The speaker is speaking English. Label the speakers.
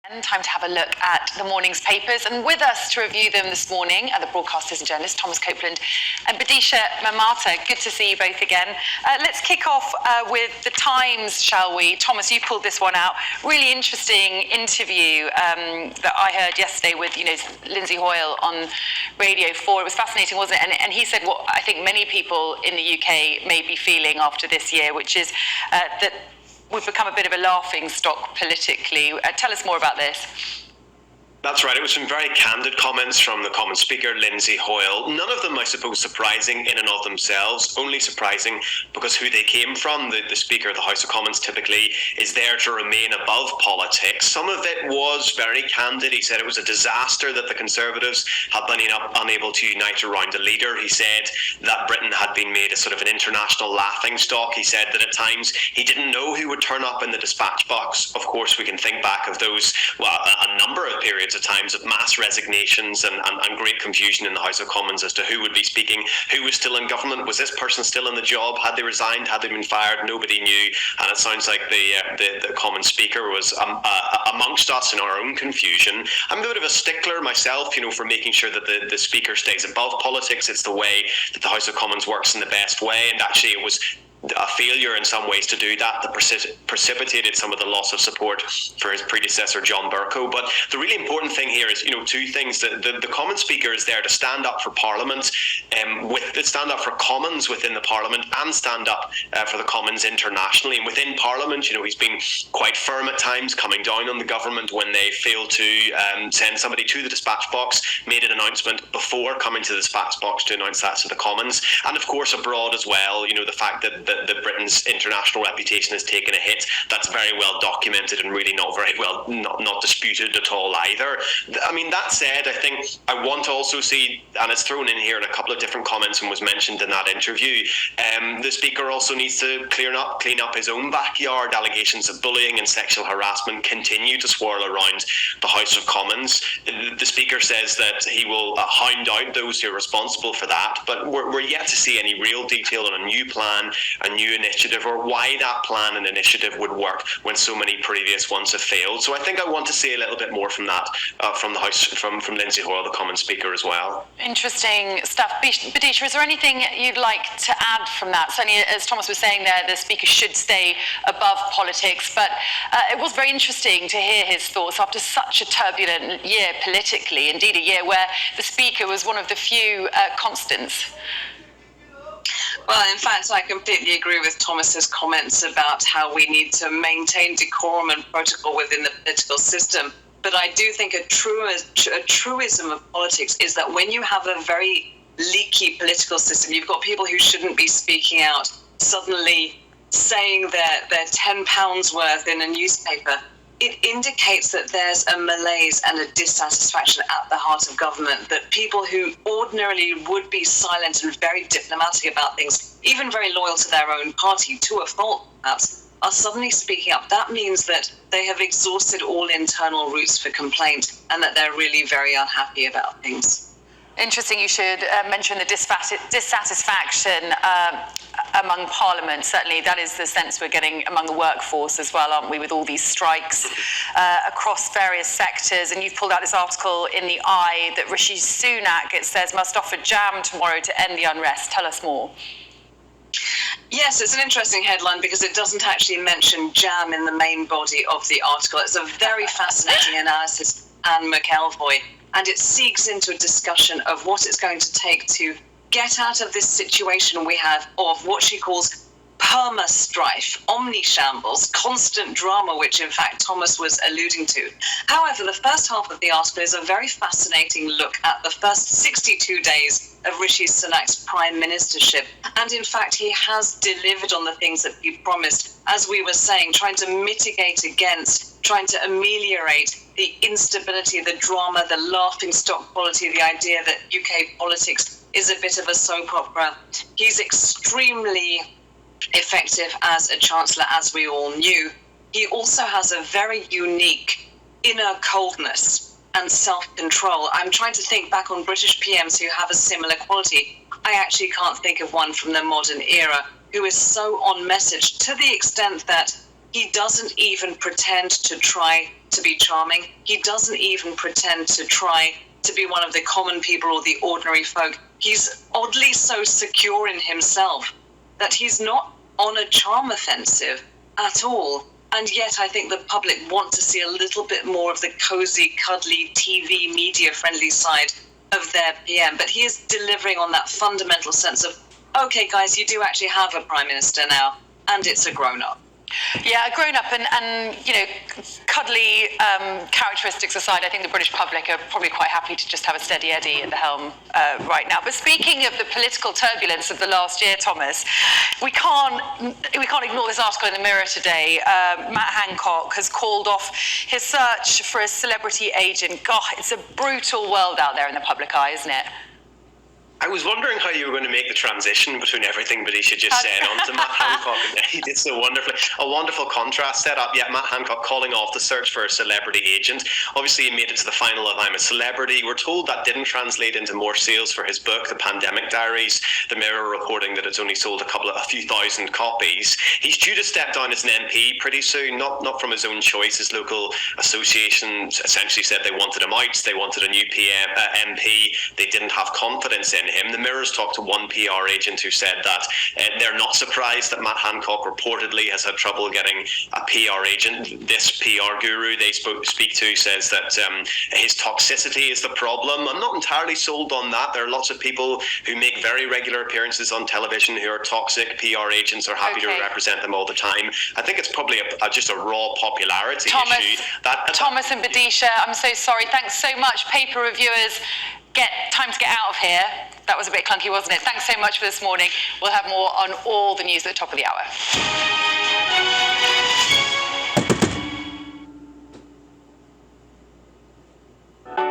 Speaker 1: Time to have a look at the morning's papers, and with us to review them this morning are the broadcasters and journalists Thomas Copeland and Bidisha Mamata. Good to see you both again. Let's kick off with the Times, shall we? Thomas, you pulled this one out. Really interesting interview that I heard yesterday with Lindsay Hoyle on Radio 4. It was fascinating, wasn't it? And he said what I think many people in the UK may be feeling after this year, which is that we've become a bit of a laughing stock politically. Tell us more about this.
Speaker 2: That's right. It was some very candid comments from the Commons Speaker, Lindsay Hoyle. None of them, I suppose, surprising in and of themselves. Only surprising because who they came from. The Speaker of the House of Commons typically is there to remain above politics. Some of it was very candid. He said it was a disaster that the Conservatives had been unable to unite around a leader. He said that Britain had been made a sort of an international laughingstock. He said that at times he didn't know who would turn up in the dispatch box. Of course, we can think back of those, a number of periods at times of mass resignations and great confusion in the House of Commons as to who would be speaking, who was still in government, was this person still in the job, had they resigned, had they been fired, nobody knew. And it sounds like the Commons Speaker was amongst us in our own confusion. I'm a bit of a stickler myself, for making sure that the Speaker stays above politics. It's the way that the House of Commons works in the best way, and actually it was a failure in some ways to do that precipitated some of the loss of support for his predecessor John Bercow. But the really important thing here is two things. The Commons Speaker is there to stand up for Parliament, stand up for Commons within the Parliament, and stand up for the Commons internationally. And within Parliament, he's been quite firm at times, coming down on the government when they failed to send somebody to the dispatch box, made an announcement before coming to the dispatch box to announce that to the Commons. And of course abroad as well, the fact that Britain's international reputation has taken a hit, that's very well documented and really not disputed at all either. I mean, that said, I think I want to also see, and it's thrown in here in a couple of different comments and was mentioned in that interview, the Speaker also needs to clean up his own backyard. Allegations of bullying and sexual harassment continue to swirl around the House of Commons. The Speaker says that he will hound out those who are responsible for that, but we're yet to see any real detail on a new plan, a new initiative, or why that plan and initiative would work when so many previous ones have failed. So I think I want to see a little bit more from that, from the House, from Lindsay Hoyle, the Commons Speaker, as well.
Speaker 1: Interesting stuff. Bidisha, is there anything you'd like to add from that? Certainly, as Thomas was saying there, the Speaker should stay above politics, but it was very interesting to hear his thoughts after such a turbulent year politically, indeed a year where the Speaker was one of the few constants.
Speaker 3: Well, in fact, I completely agree with Thomas's comments about how we need to maintain decorum and protocol within the political system. But I do think a truism of politics is that when you have a very leaky political system, you've got people who shouldn't be speaking out suddenly saying their £10 worth in a newspaper. It indicates that there's a malaise and a dissatisfaction at the heart of government, that people who ordinarily would be silent and very diplomatic about things, even very loyal to their own party, to a fault perhaps, are suddenly speaking up. That means that they have exhausted all internal routes for complaint and that they're really very unhappy about things.
Speaker 1: Interesting you should mention the dissatisfaction among Parliament. Certainly that is the sense we're getting among the workforce as well, aren't we, with all these strikes across various sectors. And you've pulled out this article in the Eye that Rishi Sunak, it says, must offer jam tomorrow to end the unrest. Tell us more.
Speaker 3: Yes, it's an interesting headline because it doesn't actually mention jam in the main body of the article. It's a very fascinating analysis, Anne McElvoy, and it seeks into a discussion of what it's going to take to get out of this situation we have of what she calls perma-strife, omni-shambles, constant drama, which in fact Thomas was alluding to. However, the first half of the article is a very fascinating look at the first 62 days of Rishi Sunak's prime ministership. And in fact, he has delivered on the things that he promised, as we were saying, trying to mitigate against, trying to ameliorate the instability, the drama, the laughingstock quality, the idea that UK politics is a bit of a soap opera. He's extremely effective as a chancellor, as we all knew. He also has a very unique inner coldness and self-control. I'm trying to think back on British PMs who have a similar quality. I actually can't think of one from the modern era who is so on message, to the extent that He doesn't even pretend to try to be charming. He doesn't even pretend to try to be one of the common people or the ordinary folk. He's oddly so secure in himself that he's not on a charm offensive at all. And yet I think the public want to see a little bit more of the cozy, cuddly, TV, media-friendly side of their PM. But he is delivering on that fundamental sense of, okay, guys, you do actually have a prime minister now, and it's a grown-up.
Speaker 1: Yeah, a grown-up and cuddly characteristics aside, I think the British public are probably quite happy to just have a steady Eddie at the helm right now. But speaking of the political turbulence of the last year, Thomas, we can't ignore this article in the Mirror today. Matt Hancock has called off his search for a celebrity agent. God, it's a brutal world out there in the public eye, isn't it?
Speaker 2: I was wondering how you were going to make the transition between everything Badisha just said onto Matt Hancock, and he did so wonderfully. A wonderful contrast set up. Yeah, Matt Hancock calling off the search for a celebrity agent. Obviously, he made it to the final of I'm a Celebrity. We're told that didn't translate into more sales for his book, The Pandemic Diaries. The Mirror reporting that it's only sold a few thousand copies. He's due to step down as an MP pretty soon, not from his own choice. His local association essentially said they wanted him out. They wanted a new MP. They didn't have confidence in him. The Mirror's talked to one PR agent who said that they're not surprised that Matt Hancock reportedly has had trouble getting a PR agent. This PR guru they speak to says that his toxicity is the problem. I'm not entirely sold on that. There are lots of people who make very regular appearances on television who are toxic. PR agents are happy to represent them all the time. I think it's probably just a raw popularity issue.
Speaker 1: Thomas and Badisha, I'm so sorry. Thanks so much. Paper reviewers, time to get out of here. That was a bit clunky, wasn't it? Thanks so much for this morning. We'll have more on all the news at the top of the hour.